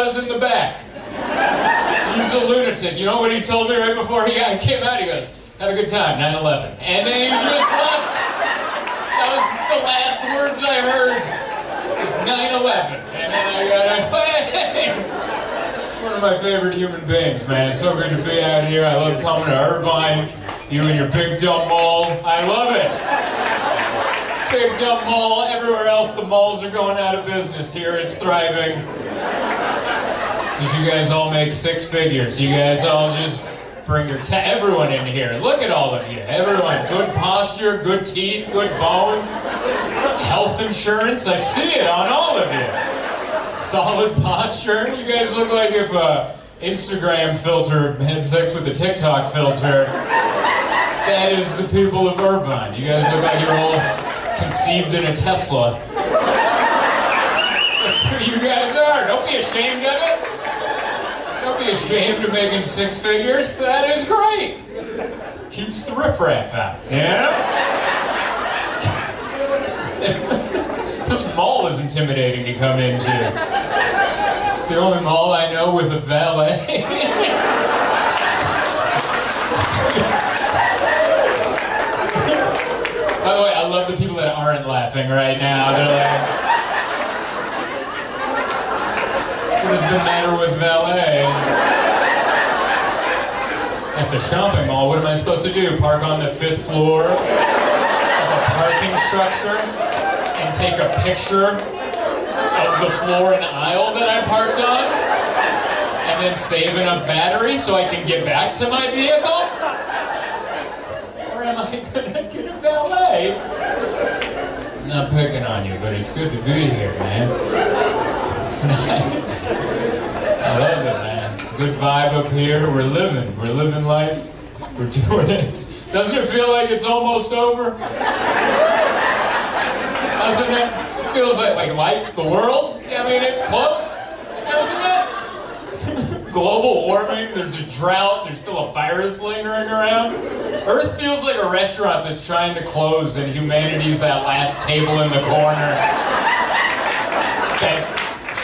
Kaszas in the back. He's a lunatic. You know what he told me right before he came out? He goes, have a good time, 9/11. And then he just left. That was the last words I heard. 9/11. And then I got hey! It's one of my favorite human beings, man. It's so good to be out here. I love coming to Irvine. You and your big dumb mall. I love it. Big dumb mall. Everywhere else, the malls are going out of business. Here, it's thriving. Because you guys all make six figures. You guys all just bring your everyone in here. Look at all of you. Everyone. Good posture, good teeth, good bones. Health insurance. I see it on all of you. Solid posture. You guys look like if Instagram filter had sex with the TikTok filter. That is the people of Irvine. You guys look like you're all conceived in a Tesla. That's who you guys are. Don't be ashamed of it. Don't be ashamed of making six figures. That is great. Keeps the riffraff out. Yeah? This mall is intimidating to come into. It's the only mall I know with a valet. By the way, I love the people that aren't laughing right now. They're like, what is the matter with valet? At the shopping mall, what am I supposed to do? Park on the 5th floor of a parking structure and take a picture of the floor and aisle that I parked on? And then save enough battery so I can get back to my vehicle? Or am I gonna get a valet? I'm not picking on you, but it's good to be here, man. It's nice. I love it, man. It's a good vibe up here. We're living life. We're doing it. Doesn't it feel like it's almost over? Doesn't it? It feels like life, the world. I mean, it's close, doesn't it? Global warming, there's a drought, there's still a virus lingering around. Earth feels like a restaurant that's trying to close and humanity's that last table in the corner that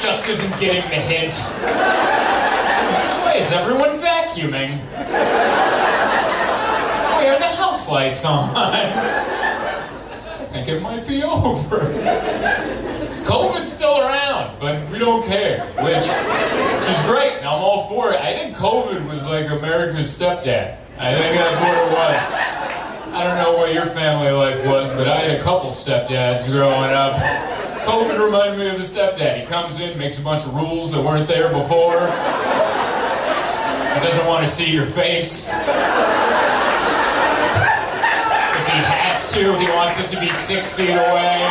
just isn't getting the hint. Why is everyone vacuuming? Why are the house lights on? I think it might be over. COVID's still around, but we don't care, which is great, and I'm all for it. I think COVID was like America's stepdad. I think that's what it was. I don't know what your family life was, but I had a couple stepdads growing up. COVID reminded me of the stepdad. He comes in, makes a bunch of rules that weren't there before. He doesn't want to see your face. If he has to, he wants it to be 6 feet away.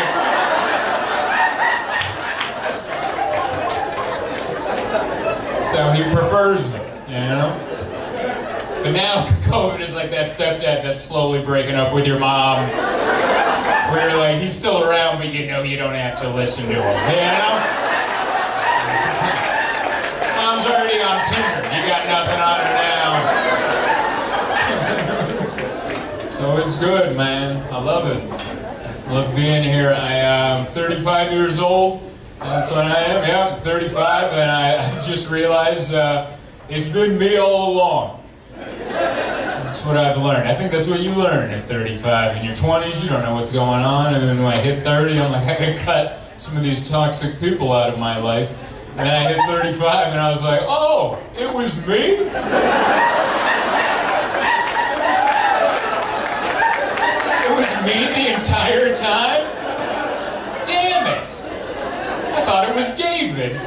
So he prefers it, you know? But now COVID is like that stepdad that's slowly breaking up with your mom. Where you're like, he's still around, but you know you don't have to listen to him, you know? Mom's already on Tinder. You got nothing on her now. So it's good, man. I love it. I love being here. I'm 35 years old. That's what I am. Yeah, I'm 35, and I just realized it's been me all along. That's what I've learned. I think that's what you learn at 35. In your 20s, you don't know what's going on, and then when I hit 30, I'm like, I gotta cut some of these toxic people out of my life. And then I hit 35, and I was like, oh, it was me? It was me the entire time? Damn it! I thought it was David. I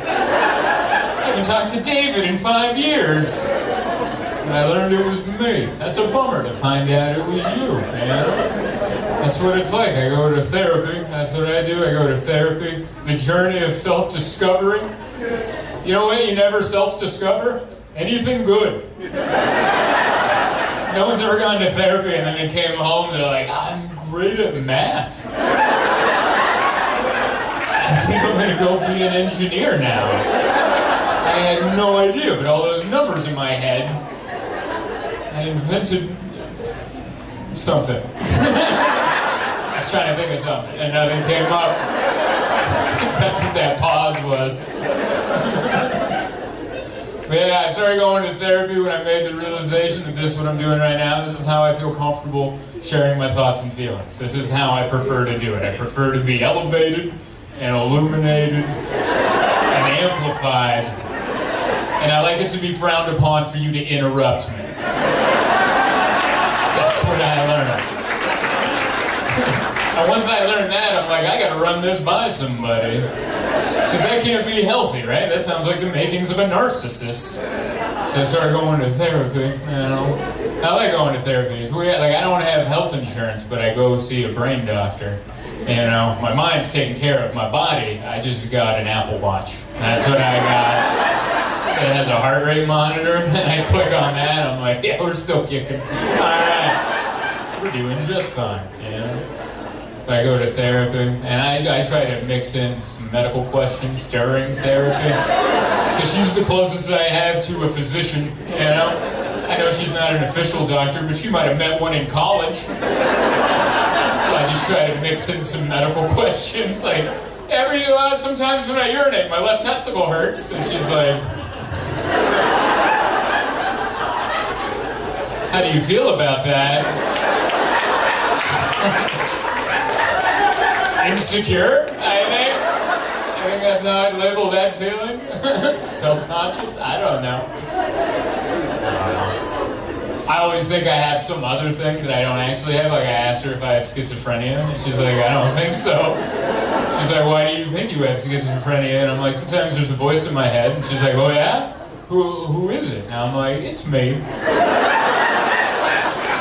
haven't talked to David in 5 years. And I learned it was me. That's a bummer to find out it was you, man. That's what it's like. I go to therapy. That's what I do. I go to therapy. The journey of self-discovery. You know what you never self-discover? Anything good. No one's ever gone to therapy and then they came home and they're like, I'm great at math. I think I'm gonna go be an engineer now. I had no idea, but all those numbers in my head, I invented something. I was trying to think of something, and nothing came up. That's what that pause was. But yeah, I started going to therapy when I made the realization that this is what I'm doing right now. This is how I feel comfortable sharing my thoughts and feelings. This is how I prefer to do it. I prefer to be elevated and illuminated and amplified. And I like it to be frowned upon for you to interrupt me. That's what I learned. And once I learned that, I'm like, I gotta run this by somebody. Because that can't be healthy, right? That sounds like the makings of a narcissist. So I started going to therapy, you know. I like going to therapy. It's weird. Like, I don't have health insurance, but I go see a brain doctor. You know, my mind's taking care of my body. I just got an Apple Watch. That's what I got. It has a heart rate monitor, and I click on that. I'm like, yeah, we're still kicking. All right. We're doing just fine, you know. But I go to therapy, and I try to mix in some medical questions during therapy. Because she's the closest I have to a physician, you know? I know she's not an official doctor, but she might have met one in college. So I just try to mix in some medical questions, like, sometimes when I urinate, my left testicle hurts. And she's like, how do you feel about that? Insecure, I think that's how I'd label that feeling. Self-conscious, I don't know. I always think I have some other thing that I don't actually have. Like, I asked her if I have schizophrenia, and she's like, I don't think so. She's like, why do you think you have schizophrenia? And I'm like, sometimes there's a voice in my head. And she's like, oh yeah? Who is it? And I'm like, it's me.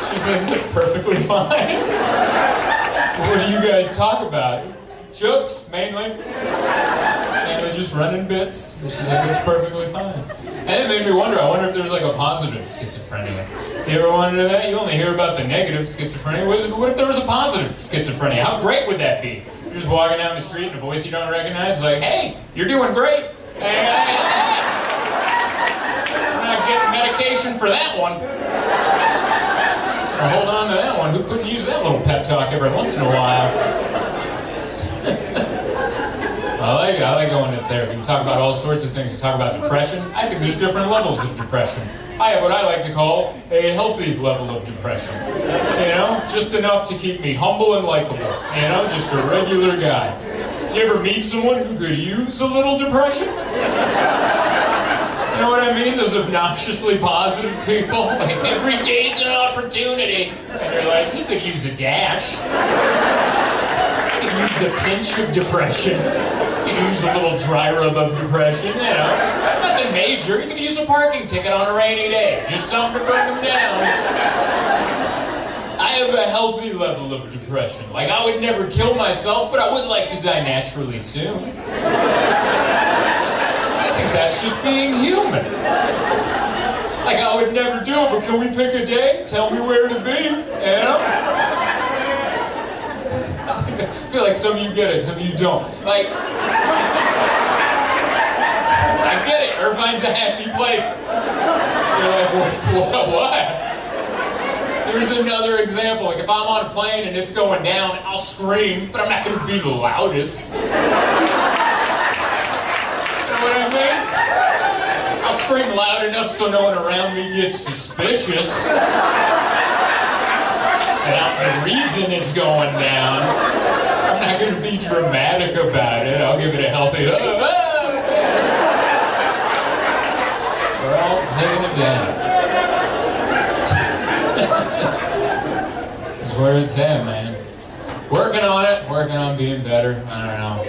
She's like, that's perfectly fine. What do you guys talk about? Jokes, mainly. Mainly just running bits. And she's like, it's perfectly fine. And it made me wonder, I wonder if there's like a positive schizophrenia. You ever wondered that? You only hear about the negative schizophrenia. What if there was a positive schizophrenia? How great would that be? You're just walking down the street and a voice you don't recognize is like, hey, you're doing great. Hey, I'm not getting medication for that one. Or hold on to that one. Who couldn't use that little pep talk every once in a while? I like it. I like going to therapy. We talk about all sorts of things. We talk about depression. I think there's different levels of depression. I have what I like to call a healthy level of depression. You know, just enough to keep me humble and likable. You know, just a regular guy. You ever meet someone who could use a little depression? You know what I mean? Those obnoxiously positive people. Like, every day's an opportunity. And you're like, he could use a dash. He could use a pinch of depression. He could use a little dry rub of depression, you know. Nothing major. He could use a parking ticket on a rainy day. Just something to bring him down. I have a healthy level of depression. Like, I would never kill myself, but I would like to die naturally soon. I think that's just being human. Like, I would never do it, but can we pick a day? Tell me where to be, you know? I feel like some of you get it, some of you don't. Like, I get it, Irvine's a happy place. You're like, what? Here's another example. Like, if I'm on a plane and it's going down, I'll scream, but I'm not going to be the loudest. You know what I mean? I'll scream loud enough so no one around me gets suspicious. About the reason it's going down. I'm not going to be dramatic about it. I'll give it a healthy, we're all taking it down. That's where it's at, man. Working on it, working on being better. I don't know.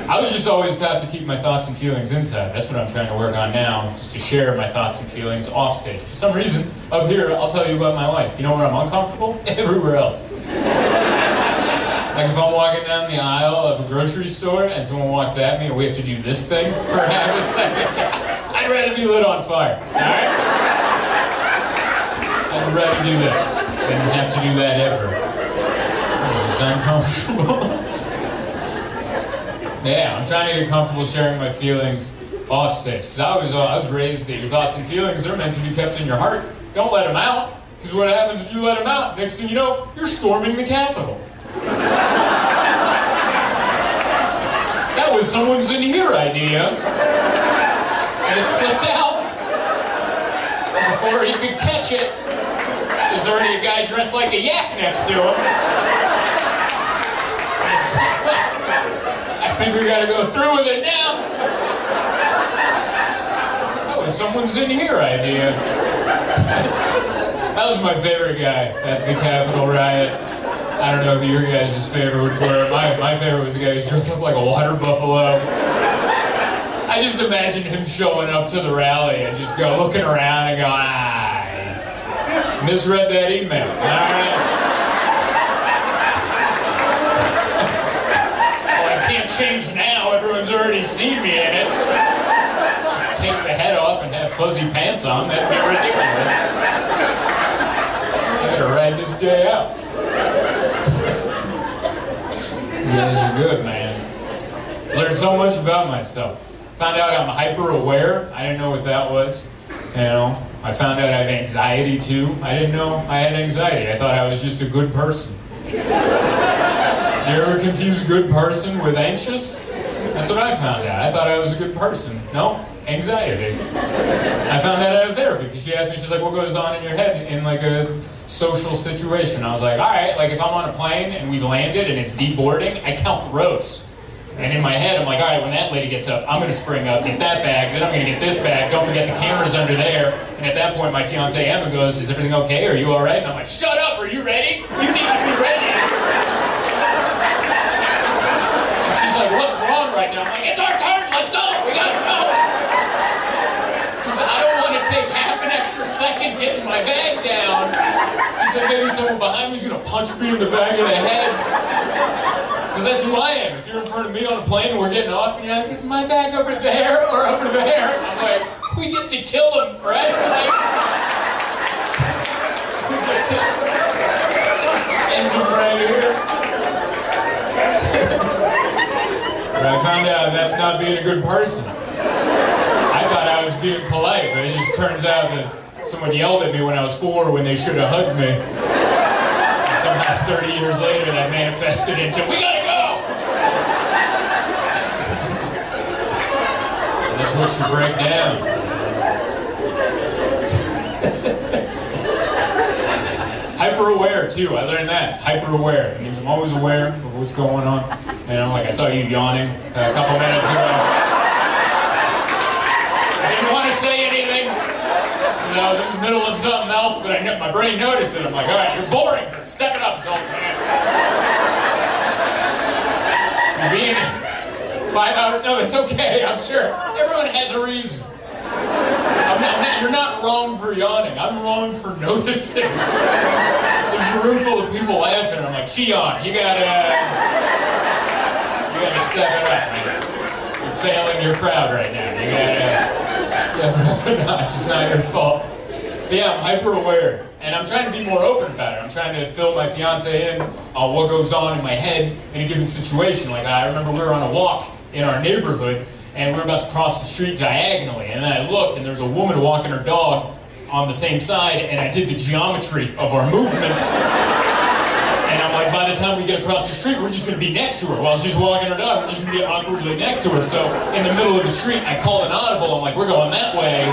I was just always taught to keep my thoughts and feelings inside. That's what I'm trying to work on now, just to share my thoughts and feelings off stage. For some reason, up here, I'll tell you about my life. You know where I'm uncomfortable? Everywhere else. Like if I'm walking down the aisle of a grocery store and someone walks at me and we have to do this thing for half a second, I'd rather be lit on fire, alright? I'd rather do this than have to do that ever. It's just uncomfortable. Yeah, I'm trying to get comfortable sharing my feelings off stage. Because I was raised that your thoughts and feelings are meant to be kept in your heart. Don't let them out. Because what happens if you let them out? Next thing you know, you're storming the Capitol. That was someone's in here idea. And it slipped out. before he could catch it. There's already a guy dressed like a yak next to him. I think we gotta go through with it now. Oh, someone's in here idea. That was my favorite guy at the Capitol riot. I don't know if your guys' favorites were. My favorite was the guy who was dressed up like a water buffalo. I just imagine him showing up to the rally and just looking around and going, I misread that email. All right. Well, I can't change now. Everyone's already seen me in it. Take the head off and have fuzzy pants on. That'd be ridiculous. I gotta ride this day out. You guys are good, man. Learned so much about myself. Found out I'm hyper aware. I didn't know what that was. You know, I found out I have anxiety too. I didn't know I had anxiety. I thought I was just a good person. You ever confuse good person with anxious? That's what I found out. I thought I was a good person. No, anxiety. I found that out of therapy because she asked me, she's like, what goes on in your head in like a social situation? I was like, all right, like if I'm on a plane and we've landed and it's deboarding, I count the rows. And in my head, I'm like, all right, when that lady gets up, I'm going to spring up, get that bag, then I'm going to get this bag. Don't forget the camera's under there. And at that point, my fiance Emma goes, is everything okay? Are you all right? And I'm like, shut up. Are you ready? You need to be ready. And she's like, what's wrong right now? I'm like, it's our turn. Let's go. We got to go. She said, I don't want to take half an extra second getting my bag down. She said, maybe someone behind me is going to punch me in the back of the head. Because that's who I am. If you're in front of me on a plane and we're getting off, and you're like, is my bag over there or over there? I'm like, we get to kill him, right? Like, we get to end him right here. But I found out that's not being a good person. I thought I was being polite, but it just turns out that someone yelled at me when I was 4 when they should have hugged me. And somehow 30 years later that manifested into, we gotta go! And that's what should break down. Hyper-aware too, I learned that. Hyper-aware. It means I'm always aware of what's going on. You know, like I saw you yawning a couple minutes ago. I didn't want to say anything. I was in the middle of something else, but my brain noticed it. I'm like, all right, you're boring. Step it up, Zoltan. You're being 5 hours. No, it's okay. I'm sure everyone has a reason. You're not wrong for yawning. I'm wrong for noticing. There's a room full of people laughing. I'm like, she yawned. You gotta step it up, man. You're failing your crowd right now. You gotta step it up a notch. It's not your fault. But yeah, I'm hyper aware. And I'm trying to be more open about it. I'm trying to fill my fiance in on what goes on in my head in a given situation. Like I remember we were on a walk in our neighborhood and we were about to cross the street diagonally. And then I looked and there was a woman walking her dog on the same side and I did the geometry of our movements. And I'm like, by the time we get across the street, we're just going to be next to her. While she's walking her dog, we're just going to be awkwardly next to her. So in the middle of the street, I called an audible. I'm like, we're going that way.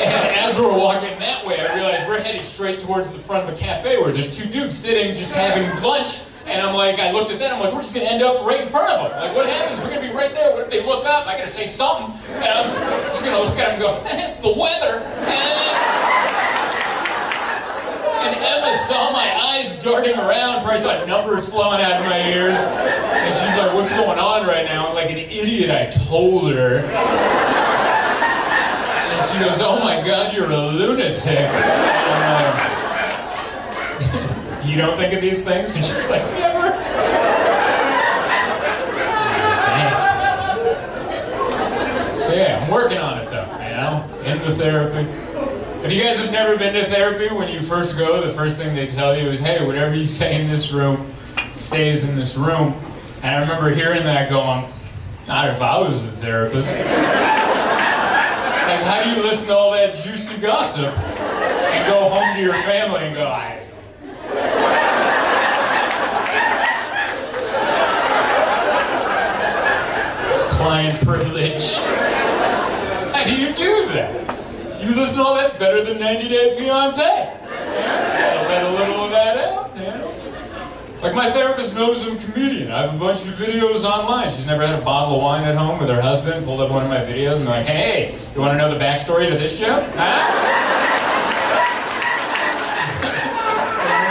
And as we were walking that way, I realized we're headed straight towards the front of a cafe where there's 2 dudes sitting just having lunch. And I'm like, I looked at that, I'm like, we're just going to end up right in front of them. Like, what happens? We're going to be right there. What if they look up? I got to say something. And I'm just going to look at them and go, the weather. And Emma saw my eyes darting around, probably saw numbers flowing out of my ears. And she's like, what's going on right now? And like an idiot, I told her. And she goes, oh my God, you're a lunatic. And you don't think of these things? And she's like, never. Dang. So yeah, I'm working on it though, you know? Into therapy. If you guys have never been to therapy, when you first go, the first thing they tell you is, hey, whatever you say in this room stays in this room. And I remember hearing that going, not if I was a therapist. Like, how do you listen to all that juicy gossip and go home to your family and go, it's client privilege. I How do you do that? You listen to all that's better than 90 Day Fiancé. Yeah, I'll let a little of that out, yeah. Like my therapist knows I'm a comedian. I have a bunch of videos online. She's never had a bottle of wine at home with her husband, pulled up one of my videos and like, hey, you want to know the backstory to this joke? Huh?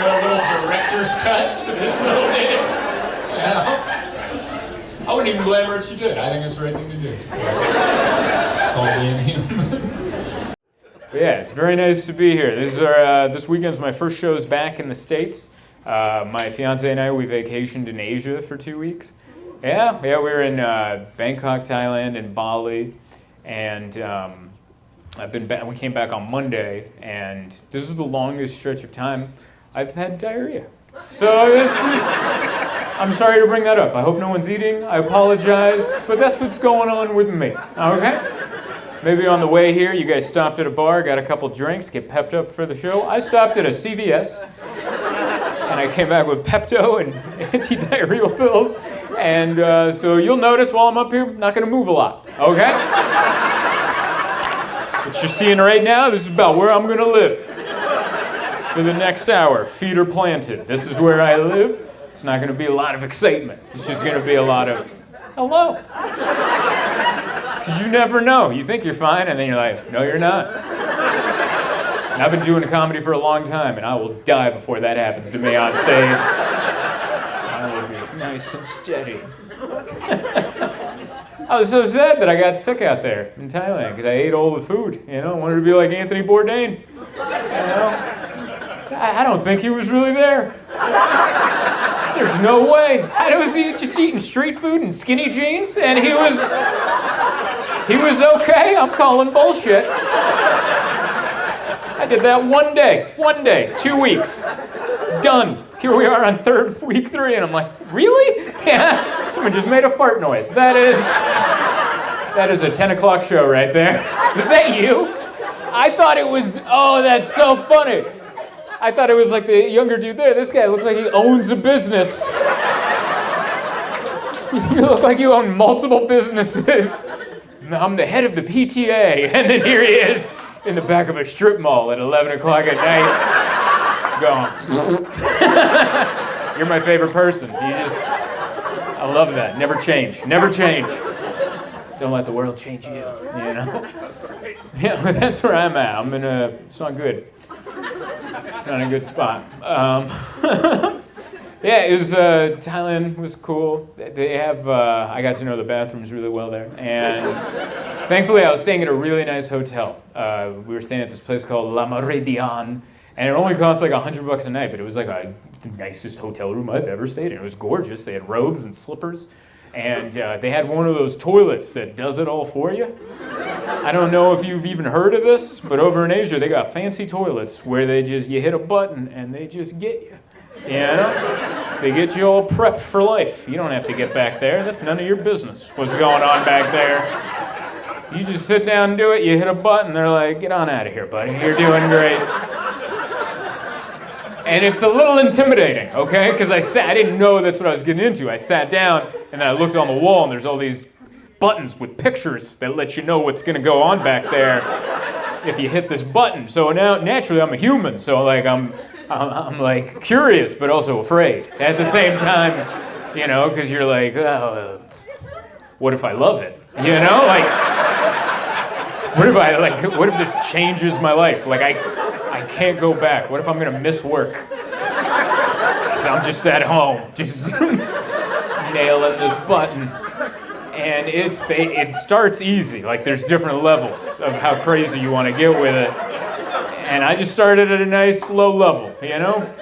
A little director's cut to this little thing. Yeah. I wouldn't even blame her if she did. I think it's the right thing to do. It's called being human. Yeah, it's very nice to be here. This weekend's my first shows back in the States. My fiance and I, we vacationed in Asia for 2 weeks. Yeah, we were in Bangkok, Thailand, and Bali, and we came back on Monday, and this is the longest stretch of time I've had diarrhea. So I'm sorry to bring that up. I hope no one's eating. I apologize, but that's what's going on with me. Okay? Maybe on the way here, you guys stopped at a bar, got a couple drinks, get pepped up for the show. I stopped at a CVS. And I came back with Pepto and anti-diarrheal pills. And so you'll notice while I'm up here, I'm not going to move a lot, okay? What you're seeing right now, this is about where I'm going to live for the next hour. Feet are planted. This is where I live. It's not going to be a lot of excitement. It's just going to be a lot of, hello. Because you never know. You think you're fine, and then you're like, no, you're not. And I've been doing comedy for a long time, and I will die before that happens to me on stage. So I will be nice and steady. I was so sad that I got sick out there in Thailand because I ate all the food. I wanted to be like Anthony Bourdain. I don't think he was really there. There's no way. How was he just eating street food and skinny jeans? And he was okay? I'm calling bullshit. I did that one day, 2 weeks, done. Here we are on week 3, and I'm like, really? Yeah, someone just made a fart noise. That is a 10 o'clock show right there. Is that you? I thought it was, oh, that's so funny. I thought it was like the younger dude there. This guy looks like he owns a business. You look like you own multiple businesses. I'm the head of the PTA, and then here he is. In the back of a strip mall at 11 o'clock at night, going, you're my favorite person. I love that. Never change. Never change. Don't let the world change you, Yeah, but that's where I'm at. It's not good. Not in a good spot. Yeah, it was, Thailand was cool. They have, I got to know the bathrooms really well there. And thankfully I was staying at a really nice hotel. We were staying at this place called La Meridian. And it only cost like $100 a night, but it was like the nicest hotel room I've ever stayed in. It was gorgeous. They had robes and slippers. And they had one of those toilets that does it all for you. I don't know if you've even heard of this, but over in Asia they got fancy toilets where you hit a button and they just get you. They get you all prepped for life. You don't have to get back there. That's none of your business what's going on back there. You just sit down and do it. You hit a button. They're like, get on out of here, buddy. You're doing great. And it's a little intimidating, okay? Because I didn't know that's what I was getting into. I sat down, and then I looked on the wall, and there's all these buttons with pictures that let you know what's going to go on back there if you hit this button. So now, naturally, I'm a human, so like I'm like curious, but also afraid at the same time, because you're like, oh, what if I love it? Like, what if this changes my life? Like, I can't go back. What if I'm gonna miss work? So I'm just at home, just nailing this button. And it starts easy. Like, there's different levels of how crazy you want to get with it. And I just started at a nice low level,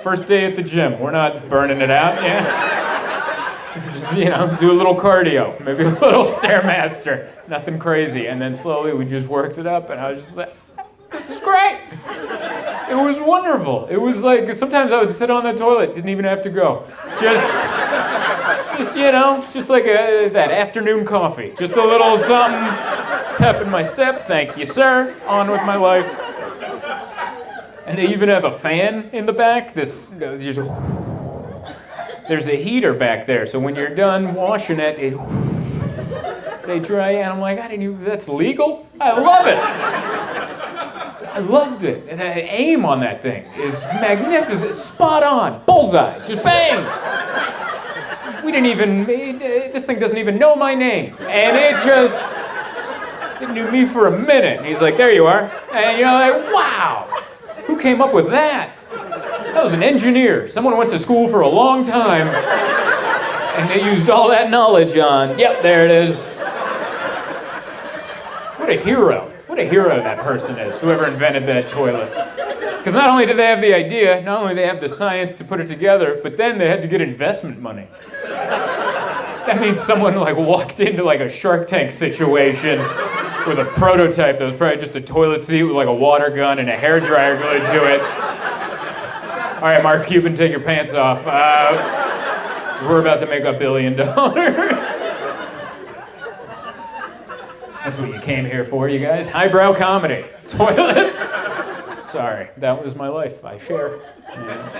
First day at the gym. We're not burning it out, Just, do a little cardio, maybe a little Stairmaster, nothing crazy. And then slowly we just worked it up, and I was just like, this is great. It was wonderful. It was like, sometimes I would sit on the toilet, didn't even have to go. Just like that afternoon coffee. Just a little something, pep in my step, thank you, sir, on with my life. And they even have a fan in the back. There's a heater back there, so when you're done washing it, They try, and I'm like, that's legal? I love it. I loved it. And the aim on that thing is magnificent, spot on, bullseye, just bang. This thing doesn't even know my name. And it knew me for a minute. And he's like, there you are. And you're like, wow, who came up with that? That was an engineer. Someone went to school for a long time, and they used all that knowledge on, yep, there it is. What a hero. What a hero that person is, whoever invented that toilet. Because not only did they have the idea, not only did they have the science to put it together, but then they had to get investment money. That means someone walked into a Shark Tank situation with a prototype that was probably just a toilet seat with a water gun and a hairdryer glued to it. All right, Mark Cuban, take your pants off. We're about to make $1 billion. That's what you came here for, you guys. Highbrow comedy. Toilets. Sorry, that was my life. I share. Yeah.